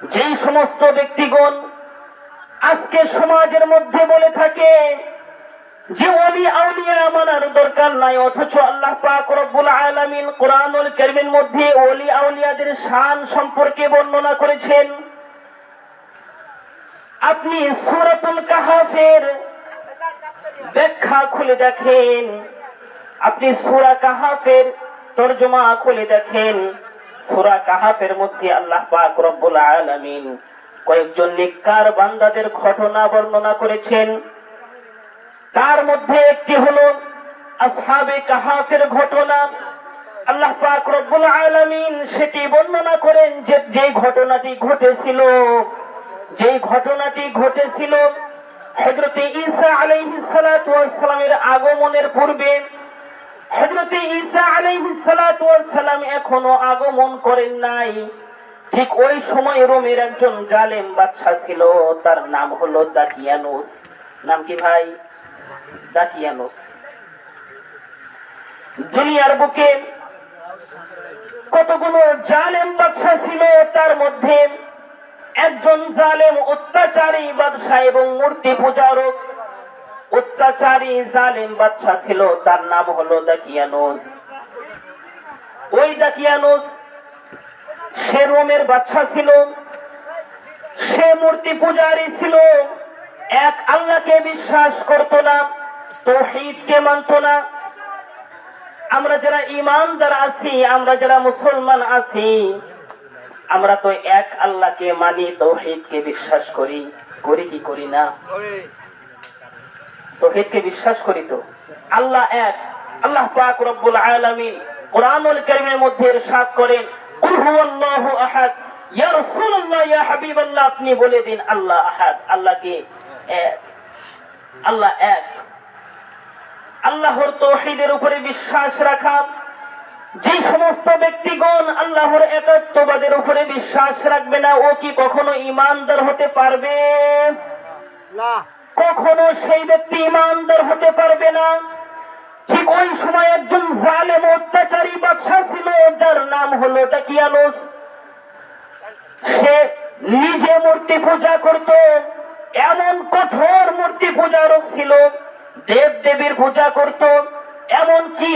যেই সমস্ত ব্যক্তিগণ আজকে সমাজের মধ্যে বলে থাকে যে ওলি আউলিয়া মানার দরকার নাই, অথচ আল্লাহ পাক রব্বুল আলামিন কোরআনুল কারীমের মধ্যে ওলি আউলিয়াদের শান সম্পর্কে বর্ণনা করেছেন। আপনি সূরাতুল কাহাফের ব্যাখ্যা খুলে দেখেন, আপনি সূরা কাহাফের তরজমা খুলে দেখেন। সূরা কাহাফের মধ্যে আল্লাহ পাক রব্বুল আলামিন কয়েকজন নেককার বান্দাদের ঘটনা বর্ণনা করেছেন। তার মধ্যে একটি হলো আসহাবে কাহাফের ঘটনা। আল্লাহ পাক রব্বুল আলামিন সেটি বর্ণনা করেন যে যেই ঘটনাটি ঘটেছিল হযরতে ঈসা আলাইহিস সালাতু ওয়াস সালামের আগমনের পূর্বে। হযরতে ঈসা আলাইহিস সালাতু ওয়াস সালাম এখনো আগমন করেন নাই। ঠিক ওই সময় রোমের একজন জালেম বাদশা ছিল, তার নাম হলো দাকিয়ানুস। নাম কি ভাই? দাকিয়ানুস। দুনিয়ার বুকে কতগুলো জালেম বাদশা ছিল, তার মধ্যে একজন জালেম অত্যাচারী বাদশা এবং মূর্তি পূজারক অত্যাচারী জালেম বাদশা ছিল, তার নাম হলো দাকিয়ানুস। ওই দাকিয়ানুস সে রোমের বাদশা ছিল, সে মূর্তি পূজারী ছিল, এক আল্লাহকে বিশ্বাস করত না, তাওহীদকে মানত না। আমরা যারা ঈমানদার আছি, আমরা যারা মুসলমান আছি, আমরা তো এক আল্লাহকে মানি, তাওহীদকে বিশ্বাস করি কি করি না? তাওহীদকে বিশ্বাস করি তো। আল্লাহ এক। আল্লাহ পাক রব্বুল আলামিন কোরআনুল কারীমের মধ্যে ইরশাদ করেন, কুল হুয়াল্লাহু আহাদ। ইয়া রাসূলুল্লাহ, ইয়া হাবিবাল্লাহ, আপনি বলে দিন আল্লাহ আহাদ, আল্লাহকে এক, আল্লাহ এক। আল্লাহর তাওহীদের উপরে বিশ্বাস রাখা। যে সমস্ত ব্যক্তিগণ আল্লাহর একাত্মবাদের উপরে বিশ্বাস রাখবে না, ও কি কখনো ঈমানদার হতে পারবে? না, কখনো সেই ব্যক্তি ঈমানদার হতে পারবে না। ঠিক ওই সময় একজন জালেম অত্যাচারী বাদশা ছিল, যার নাম হলো দাকিয়ানুস। সে নিজে মূর্তি পূজা করত, এমন কঠোর মূর্তি পূজারও ছিল, দেব দেবীর পূজা করত। এমনকি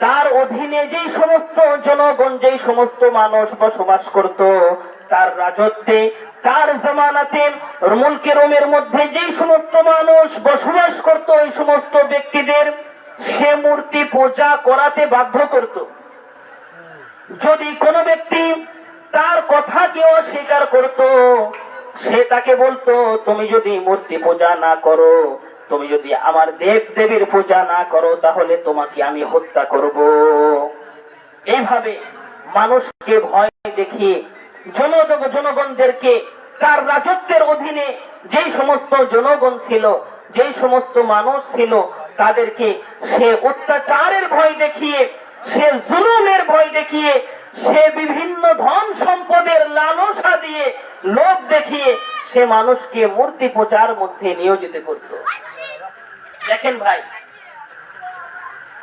তার অধীনে যেই সমস্ত জনগণ, যেই সমস্ত মানুষ বসবাস করত, তার রাজত্বে, তার জামানাতে মুলকে রোমের মধ্যে যেই সমস্ত মানুষ বসবাস করত, ওই সমস্ত ব্যক্তিদের সে মূর্তি পূজা করাতে বাধ্য করত। যদি কোনো ব্যক্তি তার কথাকে অস্বীকার করত, সে তাকে বলতো, তুমি যদি মূর্তি পূজা না করো, তুমি যদি আমার দেব দেবীর পূজা না করো, তাহলে তোমাকে আমি হত্যা করব। এইভাবে মানুষকে ভয় দেখিয়ে জনগণদেরকে, তার রাজত্বের অধীনে যেই সমস্ত জনগণ ছিল, যেই সমস্ত মানুষ ছিল, তাদেরকে সে অত্যাচারের ভয় দেখিয়ে, সে জুলুমের ভয় দেখিয়ে, সে বিভিন্ন ধন সম্পদের লালসা দিয়ে, লোভ দেখিয়ে সে মানুষকে মূর্তি পূজার মধ্যে নিয়োজিত করত। দেখেন ভাই,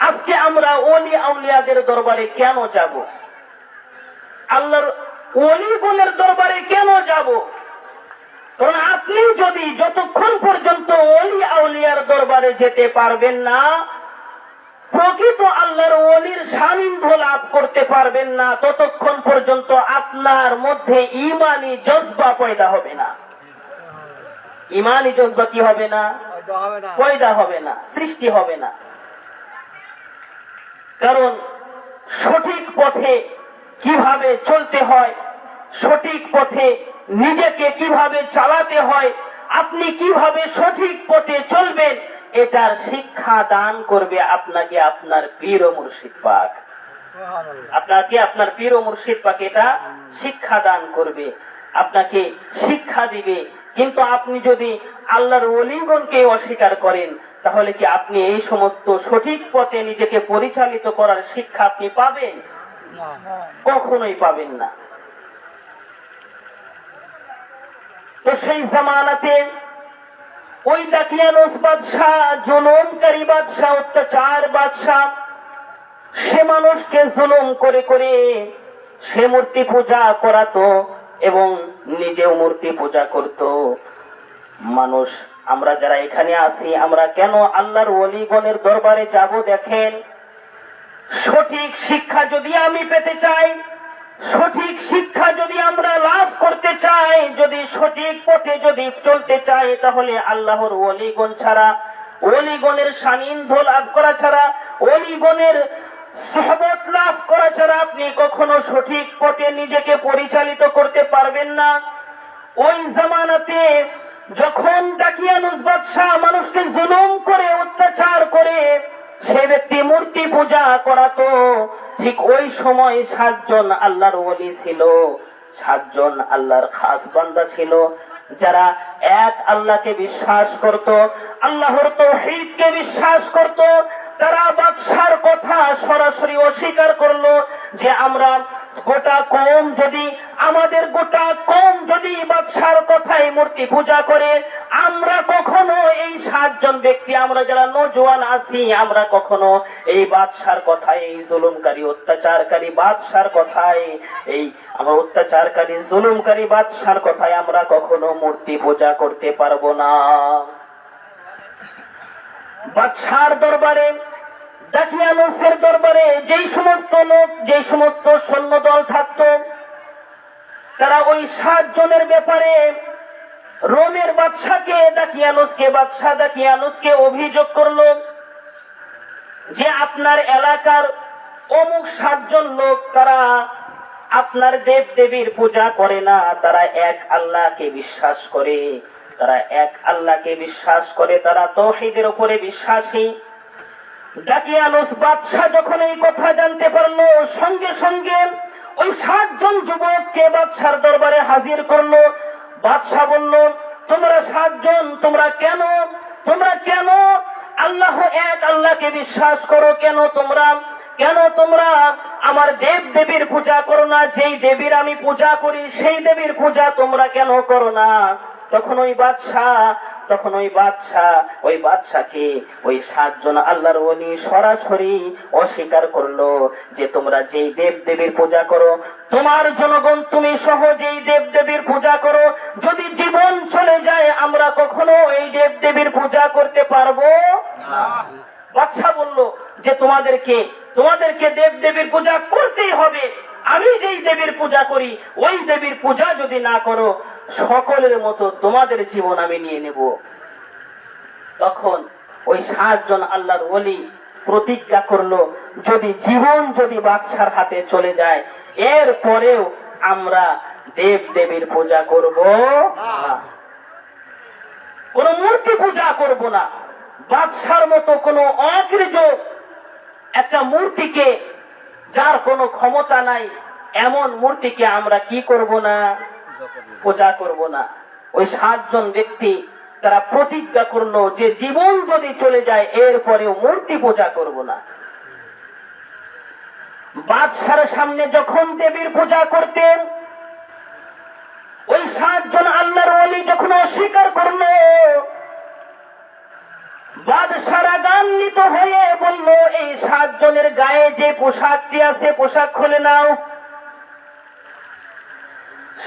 আজকে আমরা ওলি আউলিয়াদের দরবারে কেন যাব? আল্লাহর ওলিগণের দরবারে কেন যাব? কারণ আপনি যদি যতক্ষণ পর্যন্ত ওলি আউলিয়ার দরবারে যেতে পারবেন না, প্রকৃত আল্লাহর ওলির সান্নিধ্য লাভ করতে পারবেন না, ততক্ষণ পর্যন্ত আপনার মধ্যে ঈমানি জজবা পয়দা হবে না। ঈমানি জজবা কি হবে না? পয়দা হবে না, সৃষ্টি হবে না। কারণ সঠিক পথে কিভাবে চলতে হয়, সঠিক পথে নিজেকে কিভাবে চালাতে হয়, আপনি কিভাবে সঠিক পথে চলবেন, এটার শিক্ষা দান করবে আপনাকে আপনার পীর ও মুর্শিদ পাক। আপনাকে আপনার পীর ও মুর্শিদ পাক এটা শিক্ষা দান করবে, আপনাকে শিক্ষা দিবে। কিন্তু আপনি যদি আল্লাহর ওলিগণকে অস্বীকার করেন, তাহলে কি আপনি এই সমস্ত সঠিক পথে নিজেকে পরিচালিত করার শিক্ষা আপনি পাবেন? কখনোই পাবেন না। তো সেই জামানাতে ওই দাকিয়ানুস বাদশা, জুলুমকারী বাদশা, অত্যাচার বাদশা, সে মানুষকে জুলুম করে করে সে মূর্তি পূজা করাতো, এবং নিজেও মূর্তি পূজা করত। মানুষ আমরা যারা এখানে আছি, আমরা কেন আল্লাহর ওলিগণের দরবারে যাব? দেখেন, সঠিক শিক্ষা যদি আমি পেতে চাই, সঠিক শিক্ষা যদি আমরা লাভ করতে চাই, যদি সঠিক পথে যদি চলতে চাই, তাহলে আল্লাহর ওলিগণ ছাড়া, ওলিগণের সান্নিধ্য লাভ করা ছাড়া, ওলিগণের সহবত লাভ করা ছাড়া আপনি কখনো সঠিক পথে নিজেকে পরিচালিত করতে পারবেন না। ওই জামানাতে যখন দাকিয়ানুস বাদশাহ মানুষকে জুলুম করে, অত্যাচার করে সে ব্যক্তি মূর্তি পূজা করাতো, ঠিক ওই সময় 7 জন আল্লাহর ওলি ছিল, 7 জন আল্লাহর খাস বান্দা ছিল, যারা এক আল্লাহকে বিশ্বাস করত, আল্লাহর তাওহীদকে বিশ্বাস করত। তারা বাদশার কথা সরাসরি অস্বীকার করলো যে আমরা গোটা কওম যদি, আমাদের গোটা কওম যদি বাদশার কথায় মূর্তি পূজা করে, আমরা কখনো এই 7 জন ব্যক্তি, আমরা যারা নওজোয়ান আছি, আমরা কখনো এই বাদশার কথায়, এই জুলুমকারী অত্যাচারকারী বাদশার কথায়, এই আমরা অত্যাচারকারী জুলুমকারী বাদশার কথায় আমরা কখনো মূর্তি পূজা করতে পারবো না। বাদশার দরবারে, দাকিয়ানুসের দরবারে যেই সমস্ত লোক, যেই সমস্ত সৈন্য দল থাকতো, তারা ওই 7 জনের ব্যাপারে রোমের বাদশাকে, দাকিয়ানুসকে অভিযোগ করলো যে আপনার এলাকার অমুক 7 জন লোক, তারা আপনার দেব দেবীর পূজা করে না, তারা এক আল্লাহকে বিশ্বাস করে, তারা এক আল্লাহকে বিশ্বাস করে, তারা তাওহীদের উপরে বিশ্বাসী। দাকিয়ানুস বাদশাহ যখন এই কথা জানতে পারলো, সঙ্গে সঙ্গে ওই 7 জন যুবককে বাদশার দরবারে হাজির করলো। বাদশাহ বলল, তোমরা 7 জন, তোমরা কেন আল্লাহ এক আল্লাহকে বিশ্বাস করো? কেন তোমরা আমার দেব দেবীর পূজা করো না? যেই দেবীর আমি পূজা করি সেই দেবীর পূজা তোমরা কেন করো না? তখন ওই বাদশাকে ওই 7 জন আল্লাহর ওলি সরাসরি অস্বীকার করলো যে তোমরা যেই দেব দেবীর পূজা করো, তোমার জনগণ তুমি সহ যেই দেব দেবীর পূজা করো, যদি জীবন চলে যায় আমরা কখনো এই দেব দেবীর পূজা করতে পারবো না। বাদশা বলল যে তোমাদেরকে দেব দেবীর পূজা করতেই হবে। আমি যেই দেবীর পূজা করি ওই দেবীর পূজা যদি না করো, সকলের মতো তোমাদের জীবন আমি নিয়ে নেব। তখন ওই 7 জন আল্লাহর ওলি প্রতিজ্ঞা করলো, যদি বাদশার হাতে চলে যায়, এর পরেও আমরা দেব দেবীর পূজা করব না, কোন মূর্তি পূজা করব না। বাদশার মতো কোন অকৃত একটা মূর্তিকে, যার কোনো ক্ষমতা নাই, এমন মূর্তিকে আমরা কি করব না? পূজা করব না। ওই 7 জন ব্যক্তি তারা প্রতিজ্ঞা করলো যে জীবন যদি চলে যায় এরপরেও মূর্তি পূজা করব না। বাদশার সামনে যখন দেবীর পূজা করতেন, ওই 7 জন আল্লাহর ওলি যখন অস্বীকার করলো, বাদশা রাগান্বিত হয়ে বলল, এই 7 জনের গায়ে যে পোশাকটি আছে পোশাক খুলে নাও।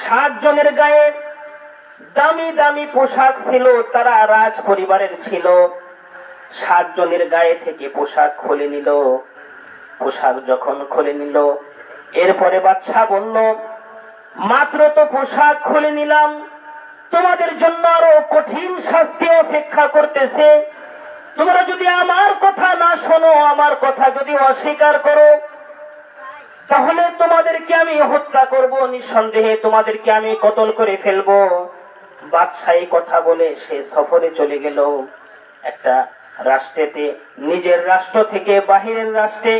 7 জনের গায়ে দামি দামি পোশাক ছিল, তারা রাজ পরিবারের ছিল। 7 জনের গায়ে থেকে পোশাক খুলে নিল। পোশাক যখন খুলে নিল, এরপরে বাদশা বলল, মাত্র তো পোশাক খুলে নিলাম, তোমাদের জন্য আরো কঠিন শাস্তি অপেক্ষা করতেছে। তোমরা যদি আমার কথা না শোনো, আমার কথা যদি অস্বীকার করো, তাহলে তোমাদেরকে আমি হত্যা করব, নিঃসন্দেহে তোমাদেরকে আমি কতল করে ফেলবো। বাদশাহ এই কথা বলে সে সফরে চলে গেল একটা রাষ্ট্রেতে, নিজের রাষ্ট্র থেকে বাহিরের রাষ্ট্রে।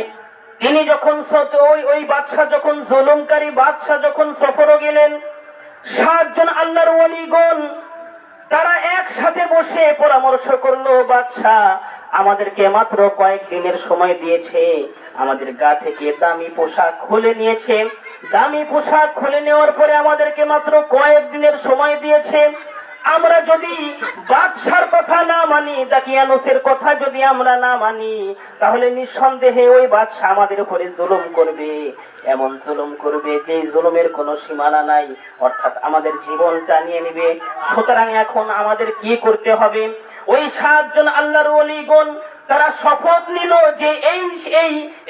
তিনি যখন ওই বাদশাহ যখন জুলুমকারী বাদশাহ যখন সফরে গেলেন, 7 জন আল্লাহর ওলিগণ তারা একসাথে বসে পরামর্শ করলো, বাদশাহ আমাদেরকে মাত্র কয়েকদিনের সময় দিয়েছে, আমাদের গা থেকে দামি পোশাক খুলে নিয়েছে। দামি পোশাক খুলে নেওয়ার পরে আমাদেরকে মাত্র কয়েকদিনের সময় দিয়েছে। আমরা যদি বাদশার কথা না মানি, দাকিয়ানুসের কথা যদি আমরা না মানি, তাহলে নিঃসন্দেহে ওই বাদশা আমাদের উপরে জুলুম করবে, এমন জুলুম করবে যে জুলুমের কোনো সীমানা নাই, অর্থাৎ আমাদের জীবনটা নিয়ে নিবে। সুতরাং এখন আমাদের কি করতে হবে? ওই 7 জন আল্লাহর ওলিগণ তারা শপথ নিল যে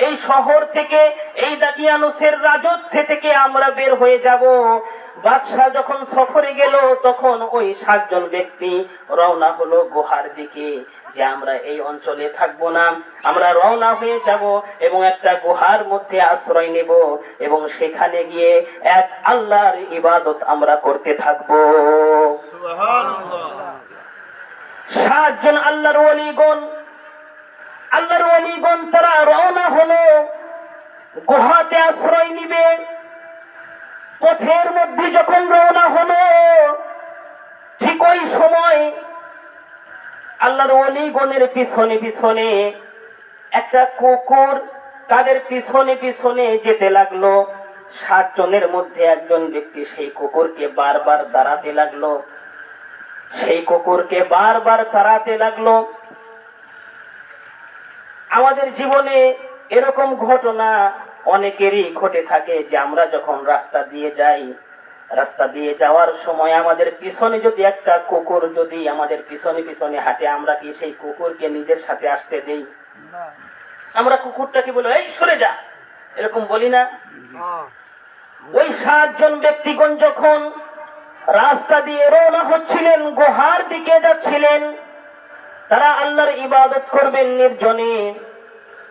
এই শহর থেকে, এই দাকিয়ানুসের রাজত্ব থেকে আমরা বের হয়ে যাব। বাদশাহ যখন সফরে গেল তখন ওই 7 জন ব্যক্তি রওনা হলো গুহার দিকে, যে আমরা এই অঞ্চলে থাকবো না, আমরা রওনা হয়ে যাব এবং একটা গুহার মধ্যে আশ্রয় নেব এবং সেখানে গিয়ে এক আল্লাহর ইবাদত আমরা করতে থাকবো। সুবহানাল্লাহ। 7 জন আল্লাহর ওলিগণ তারা রওনা হলো, গুহাতে আশ্রয় নিবে। পথের মধ্যে যখন রওনা হলো, ঠিক ওই সময় আল্লাহর ওলিগণের পিছনে পিছনে একটা কুকুর তাদের পিছনে পিছনে যেতে লাগলো। 7 জনের মধ্যে একজন ব্যক্তি সেই কুকুরকে বারবার তাড়াতে লাগলো, আমাদের জীবনে এরকম ঘটনা অনেকেরই ঘটে থাকে যে আমরা যখন রাস্তা দিয়ে যাওয়ার সময় আমাদের পিছনে যদি একটা কুকুর যদি আমাদের পিছনে পিছনে হাঁটে, আমরা কি সেই কুকুরকে নিজের সাথে আসতে দেই? আমরা কুকুরটাকে বলি এই সরে যা, এরকম বলি না? ওই 7 জন ব্যক্তিগণ যখন রাস্তা দিয়ে রওনা হচ্ছিলেন, গুহার দিকে যাচ্ছিলেন, তারা আল্লাহর ইবাদত করবেন নির্জনে।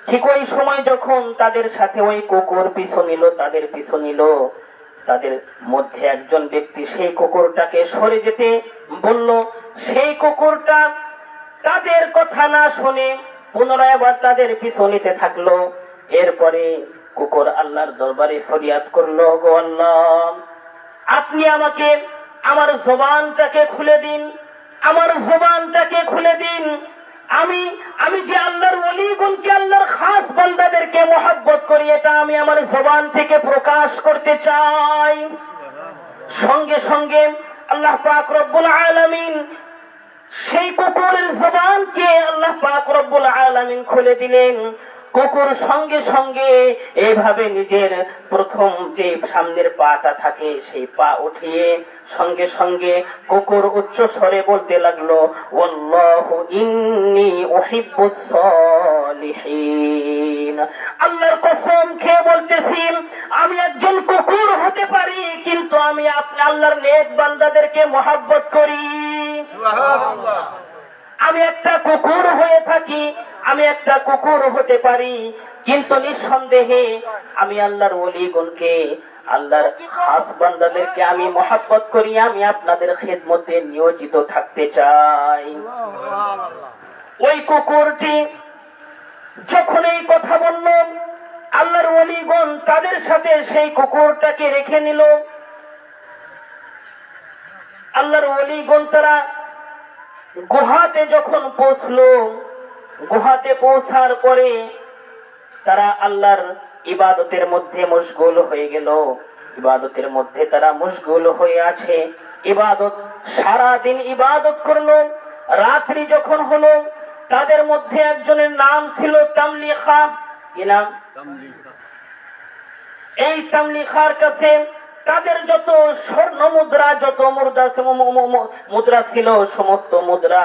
ঠিক ওই সময় যখন তাদের সাথে ওই কুকুর তাদের পিছু নিল, তাদের মধ্যে একজন ব্যক্তি সেই কুকুরটাকে সরে যেতে বলল। সেই কুকুরটা তাদের কথা না শুনে পুনরায় আবার তাদের পিছু নিতে থাকলো। এরপরে কুকুর আল্লাহর দরবারে ফরিয়াদ করলো, গো আল্লাহ, আপনি আমাকে আমার জবানটাকে খুলে দিন, আমি যে আল্লাহর ওলিগণকে, আল্লাহর খাস বান্দাদেরকে মহব্বত করি, এটা আমি আমার জবান থেকে প্রকাশ করতে চাই। সঙ্গে সঙ্গে আল্লাহ পাক রব্বুল আলামিন সেই কুকুরের জবানকে আল্লাহ পাক রব্বুল আলামিন খুলে দিলেন। কুকুর সঙ্গে সঙ্গে এইভাবে নিজের প্রথম যে সামনের পাটা থাকে সেই পা উঠিয়ে সঙ্গে সঙ্গে কুকুর উচ্চ স্বরে বলতে লাগলো, ওয়াল্লাহু ইন্নী উহিব্বুস সালিহিন। আল্লাহর কসম খেয়ে বলতেছি, আমি একজন কুকুর হতে পারি, কিন্তু আমি আল্লাহর নেক বান্দাদেরকে মহব্বত করি। সুবহানাল্লাহ। আমি একটা কুকুর হয়ে থাকি, আমি একটা কুকুর হতে পারি, কিন্তু নিঃসন্দেহে আমি আল্লাহর ওলিগণকে, আল্লাহর খাস বান্দাদেরকে আমি মহব্বত করি, আমি আপনাদের খেদমতে নিয়োজিত থাকতে চাই। ওই কুকুরটি যখন এই কথা বলল, আল্লাহর ওলিগণ তাদের সাথে সেই কুকুরটাকে রেখে নিল। আল্লাহর ওলিগণ তারা গুহাতে যখন পৌঁছলো, গুহাতে পৌঁছার পরে তারা আল্লাহর ইবাদতের মধ্যে মশগুল হয়ে গেল। ইবাদতের মধ্যে তারা মশগুল হয়ে আছে, ইবাদত সারাদিন ইবাদত করলো। রাত্রি যখন হলো, তাদের মধ্যে একজনের নাম ছিল তামলিখা। কি নাম? এই তামলিখার কাছে তাদের যত স্বর্ণ মুদ্রা, যত মুদ্রা ছিল, সমস্ত মুদ্রা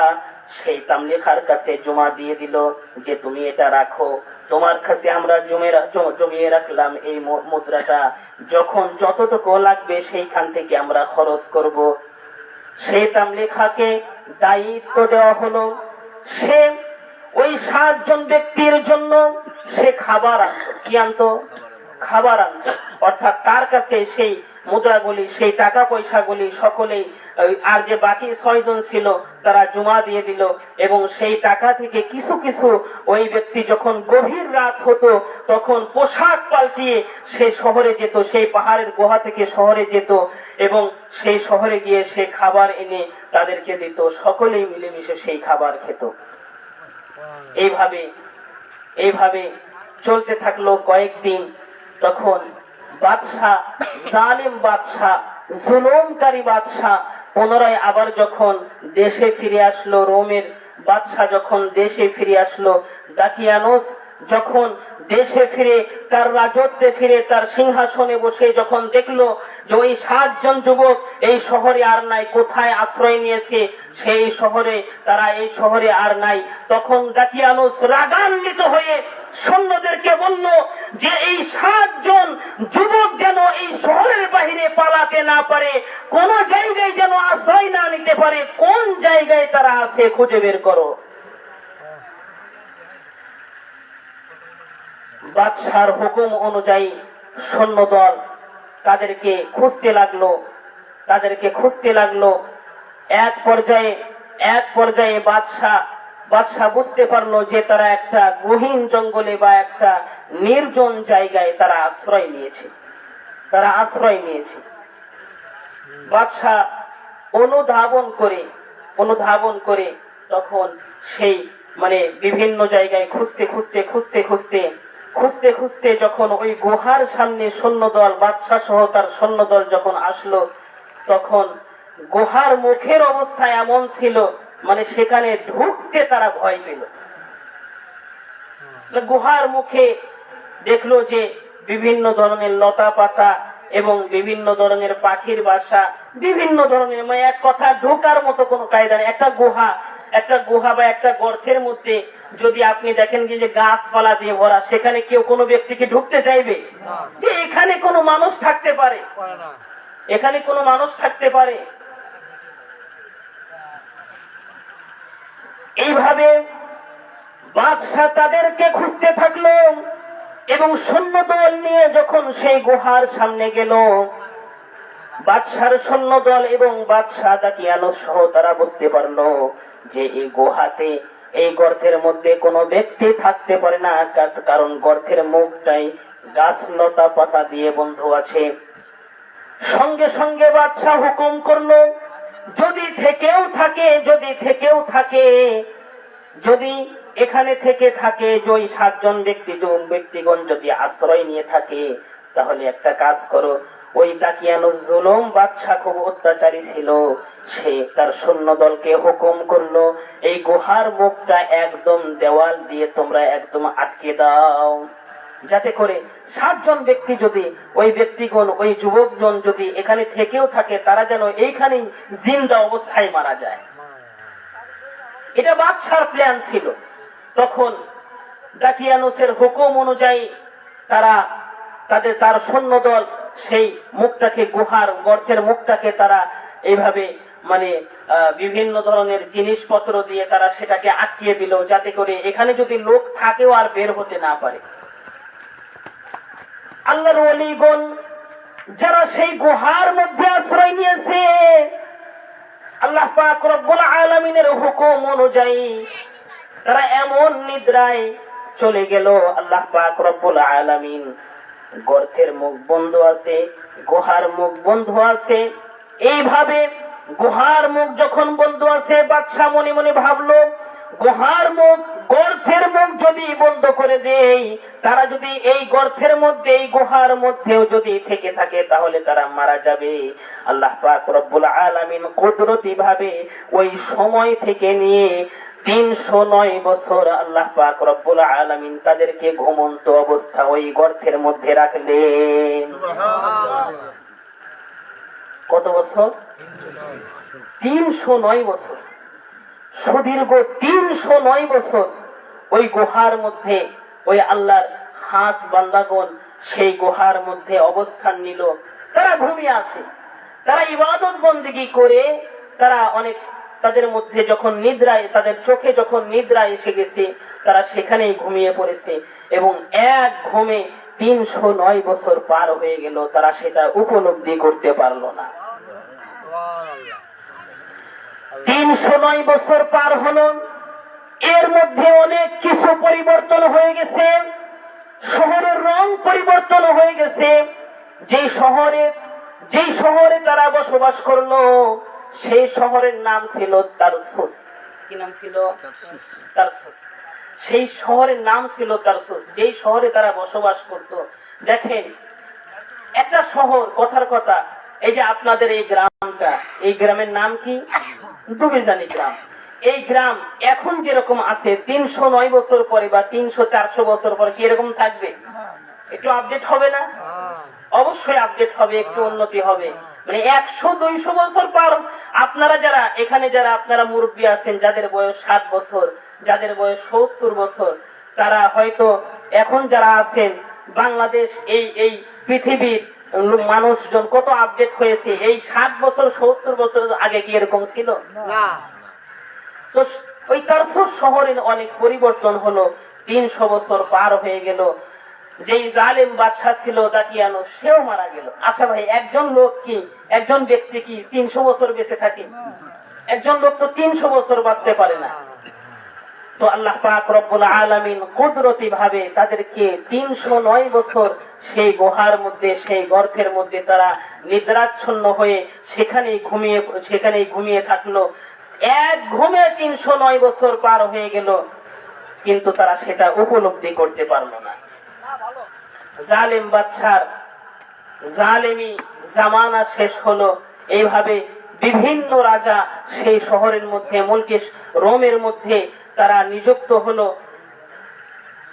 সেই তামলিখার কাছে জমা দিয়ে দিল, যে তুমি এটা রাখো, তোমার কাছে আমরা জমিয়ে রাখলাম এই মুদ্রাটা, যখন যতটুকু লাগবে সেইখান থেকে আমরা খরচ করব। সেই তামলিখাকে দায়িত্ব দেওয়া হলো, সে ওই 7 জন ব্যক্তির জন্য সে খাবার আনতো, অর্থাৎ তার কাছে সেই মুদ্রাগুলি, সেই টাকা পয়সাগুলি সকলেই, আর যে বাকি 6 জন ছিল তারা জমা দিয়ে দিল। এবং সেই টাকা থেকে কিছু কিছু ওই ব্যক্তি যখন গভীর রাত হতো তখন পোশাক পাল্টিয়ে সে শহরে যেত, সেই পাহাড়ের গুহা থেকে শহরে যেত এবং সেই শহরে গিয়ে সে খাবার এনে তাদেরকে দিত, সকলেই মিলেমিশে সেই খাবার খেত। এইভাবে চলতে থাকলো কয়েকদিন। তখন বাদশাহ, জালিম বাদশাহ, জুলুমকারী বাদশাহ পুনরায় আবার যখন দেশে ফিরে আসলো, রোমের বাদশাহ যখন দেশে ফিরে আসলো, দাকিয়ানুস যখন দেশে ফিরে তার রাজত্বে ফিরে তার সিংহাসনে বসে যখন দেখলো যে ওই 7 জন যুবক এই শহরে আর নাই, কোথায় আশ্রয় নিয়েছে সেই শহরে, তারা এই শহরে আর নাই, তখন দাকিয়ানুস রাগান্বিত হয়ে সৈন্যদেরকে বলল যে এই 7 জন যুবক যেন এই শহরের বাহিরে পালাতে না পারে, কোন জায়গায় যেন আশ্রয় না নিতে পারে, কোন জায়গায় তারা আছে খুঁজে বের করো। বাদশার হুকুম অনুযায়ী সৈন্যদল তাদেরকে খুঁজতে লাগলো। এক পর্যায়ে বাদশাহ বুঝতে পারলো যে তারা একটা গহীন জঙ্গলে বা একটা নির্জন জায়গায় তারা আশ্রয় নিয়েছে। বাদশাহ অনুধাবন করে তখন সেই বিভিন্ন জায়গায় খুঁজতে যখন ওই গুহার সামনে সৈন্যদল, বাদশাহ সহ তার সৈন্যদল যখন আসলো, তখন গুহার মুখের অবস্থা এমন ছিল সেখানে ঢুকতে তারা ভয় পেল। গুহার মুখে দেখলো যে বিভিন্ন ধরনের লতা পাতা এবং বিভিন্ন ধরনের পাখির বাসা, বিভিন্ন ধরনের এক কথা ঢোকার মতো কোনো কায়দা নেই। একটা গুহা বা একটা গর্তের মধ্যে যদি আপনি দেখেন যে গাছপালা দিয়ে ভরা, সেখানে কেউ কোনো ব্যক্তিকে ঢুকতে চাইবে যে এখানে কোনো মানুষ থাকতে পারে? এইভাবে বাদশাহ তাদেরকে খুঁজতে থাকলো এবং সৈন্যদল নিয়ে যখন সেই গুহার সামনে গেল, বাদশার সৈন্যদল এবং বাদশাহ দাকিয়ানুস সহ তারা বুঝতে পারলো যে এই গর্তের মধ্যে কোনো ব্যক্তি থাকতে পারে না, কারণ গর্তের মুখটাই গাছ লতা পাতা দিয়ে বন্ধ আছে। সঙ্গে সঙ্গে বাদশাহ হুকুম করলো, যদি এখানে থেকে থাকে যে ওই 7 জন ব্যক্তিগণ যদি আশ্রয় নিয়ে থাকে, তাহলে একটা কাজ করো, ওই দাকিয়ানুস জুলুম বাদশাহ খুব অত্যাচারী ছিল, সে তার সৈন্যদলকে হুকুম করলো এই গুহার মুখটা একদম দেওয়াল দিয়ে তোমরা একদম আটকে দাও, যাতে করে 7 জন ব্যক্তি যদি ওই ব্যক্তিগণ ওই যুবকজন যদি এখানে থেকেও থাকে, তারা যেন এইখানেই জিন্দা অবস্থায় মারা যায়। এটা বাদশার প্ল্যান ছিল। তখন দাকিয়ানুসের হুকুম অনুযায়ী তার সৈন্যদল সেই মুখটাকে, গর্তের মুখটাকে তারা এইভাবে বিভিন্ন ধরনের জিনিসপত্র দিয়ে তারা সেটাকে আটকিয়ে দিল, যাতে করে এখানে যদি লোক থাকেও আর বের হতে না পারে। আল্লাহর ওলিগণ যারা সেই গুহার মধ্যে আশ্রয় নিয়েছে, আল্লাহ পাক রব্বুল আলামিনের হুকুম অনুযায়ী তারা এমন নিদ্রায় চলে গেল। আল্লাহ পাক রব্বুল আলামিন গর্তের মুখ বন্ধ আছে, গুহার মুখ বন্ধ আছে। এইভাবে গুহার মুখ যখন বন্ধ আছে, বাদশাহ মনে মনে ভাবলো, গর্তের মুখ যদি বন্ধ করে দেই, তারা যদি এই গর্তের মধ্যে, এই গুহার মধ্যেও যদি থেকে থাকে, তাহলে তারা মারা যাবে। আল্লাহ পাক রব্বুল আলামিন কুদরতি ভাবে ওই সময় থেকে নিয়ে 309 বছর আল্লাহ পাক রব্বুল আলামিন তাদেরকে ঘুমন্ত অবস্থা ওই গর্তের মধ্যে রাখলেন। কত বছর? 309 বছর। সুদীর্ঘ 309 বছর ওই গুহার মধ্যে ওই আল্লাহর খাস বান্দাগণ সেই গুহার মধ্যে অবস্থান নিল। তারা ঘুমিয়ে আছে, তারা ইবাদত বন্দেগী করে, তারা তাদের মধ্যে যখন নিদ্রায়, তাদের চোখে যখন নিদ্রা এসে গেছে, তারা সেখানেই ঘুমিয়ে পড়েছে এবং এক ঘুমে 309 বছর পার হয়ে গেল, তারা সেটা উপলব্ধি করতে পারলো না। 309 বছর পার হলো, এর মধ্যে অনেক কিছু পরিবর্তন হয়ে গেছে। শহরের রং পরিবর্তন হয়ে গেছে। যেই শহরে তারা বসবাস করলো, সেই শহরের নাম ছিল তারসুস। কি নাম ছিল? তারসুস। সেই শহরের নাম ছিল তারসুস, যেই শহরে তারা বসবাস করত। দেখেন, একটা শহর, কথার কথা, এই যে আপনাদের এই গ্রামটা, এই গ্রামের নাম কি? দুবিজানি গ্রাম। এই গ্রাম এখন যেরকম আছে 309 বছর পরে বা 300-400 বছর পরে কি এরকম থাকবে? একটু আপডেট হবে না? অবশ্যই আপডেট হবে, একটু উন্নতি হবে। মানে 100-200 বছর পর আপনারা যারা এখানে যারা আপনারা মুরব্বী আছেন, যাদের বয়স 7 বছর, যাদের বয়স 70 বছর, তারা হয়তো এখন যারা আছেন বাংলাদেশ এই পৃথিবীর মানুষজন কত আপডেট হয়েছে। এই 7 বছর 70 বছর আগে কি এরকম ছিল না? তো ওই তারসুস শহরের অনেক পরিবর্তন হলো। 300 বছর পার হয়ে গেল। যেই জালেম বাদশা ছিল দাকিয়ানো, সেও মারা গেল। আচ্ছা ভাই, একজন লোক কি, একজন ব্যক্তি কি 300 বছর বেঁচে থাকে? একজন লোক তো 300 বছর বাঁচতে পারে না। তো আল্লাহ পাক রব্বুল আলামিন কুদরতি ভাবে তাদেরকে 309 বছর সেই গুহার মধ্যে, সেই গর্তের মধ্যে তারা নিদ্রাচ্ছন্ন হয়ে সেখানেই ঘুমিয়ে থাকলো। এক ঘুমে 309 বছর পার হয়ে গেল, কিন্তু তারা সেটা উপলব্ধি করতে পারলো না। জালেম বাদশার জালেমি জামানা শেষ হলো। এইভাবে বিভিন্ন রাজা সেই শহরের মধ্যে, মুলকে রোমের মধ্যে তারা নিযুক্ত হলো।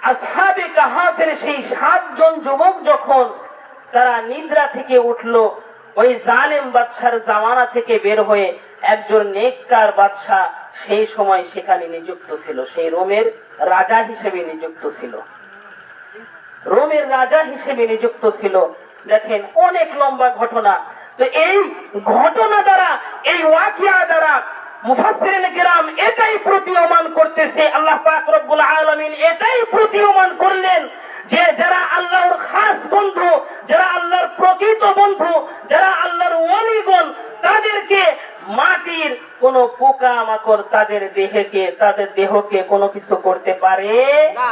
আসহাবে কাহাফের সেই 7 জন যুবক যখন তারা নিদ্রা থেকে উঠলো, ওই জালেম বাদশার জামানা থেকে বের হয়ে একজন নেককার বাদশা সেই সময় সেখানে নিযুক্ত ছিল, সেই রোমের রাজা হিসেবে নিযুক্ত ছিল। রোমের রাজা হিসেবে নিযুক্ত ছিল। দেখেন, অনেক লম্বা ঘটনা। তো এই ঘটনা দ্বারা, এই ওয়াকিয়া দ্বারা মুফাসসিরিন কিরাম এটাই প্রতীয়মান করতেছে, আল্লাহ পাক রব্বুল আলামিন এটাই প্রতীয়মান করলেন যে যারা আল্লাহর খাস বন্ধু, যারা আল্লাহর প্রকৃত বন্ধু, যারা আল্লাহর ওয়ালিগণ, তাদেরকে মাটির কোন পোকা মাকড় তাদের দেহকে কোনো কিছু করতে পারে না,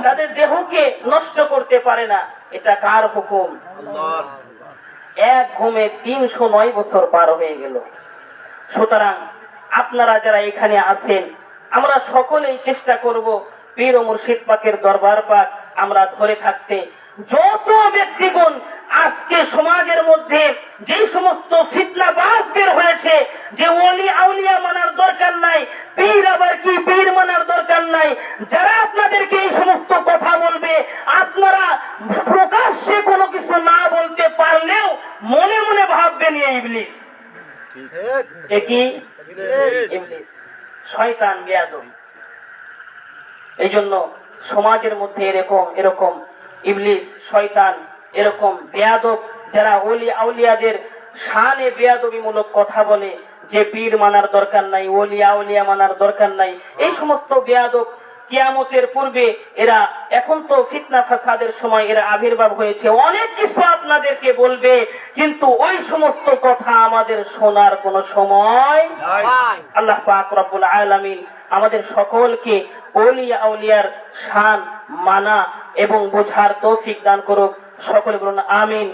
তাদের দেহকে নষ্ট করতে পারে না। এটা কার হুকুম? আল্লাহর। এক ঘুমে 309 বছর পার হয়ে গেল। সুতরাং আপনারা যারা এখানে আছেন, আমরা সকলেই চেষ্টা করব পীর ও মুর্শিদ পাকের দরবার পাক আমরা ধরে থাকতে। যত ব্যক্তিগণ আজকে সমাজের মধ্যে যে সমস্ত ফিতনাবাজ বের হয়েছে, যে ওলি আউলিয়া মানার দরকার নাই, পীর আবার কি পীর মানার দরকার নাই, যারা আপনাদেরকে এই সমস্ত কথা বলবে, আপনারা প্রকাশ্যে কোনো কিছু না বলতে পারলেও মনে মনে ভাববেন ইবলিস। কি ইবলিস, শয়তান, বেয়াদব। এই জন্য সমাজের মধ্যে এরকম ইবলিস, শয়তান, এরকম বেয়াদব যারা ওলি আউলিয়াদের শানে বেয়াদবিমূলক কথা বলে, যে পীর মানার দরকার নাই, ওলি আউলিয়া মানার দরকার নাই, এই সমস্ত বেয়াদব কিয়ামতের পূর্বে এরা, এখন তো ফিতনা ফাসাদের সময় এরা আবির্ভাব হয়েছে, অনেক কিছু আপনাদেরকে বলবে, কিন্তু ওই সমস্ত কথা আমাদের শোনার কোনো সময় নাই। আল্লাহ পাক রব্বুল আলামিন আমাদের সকলকে ওলিয়া আউলিয়ার শান মানা এবং বোঝার তৌফিক দান করুক। সকলে বলুন আমিন।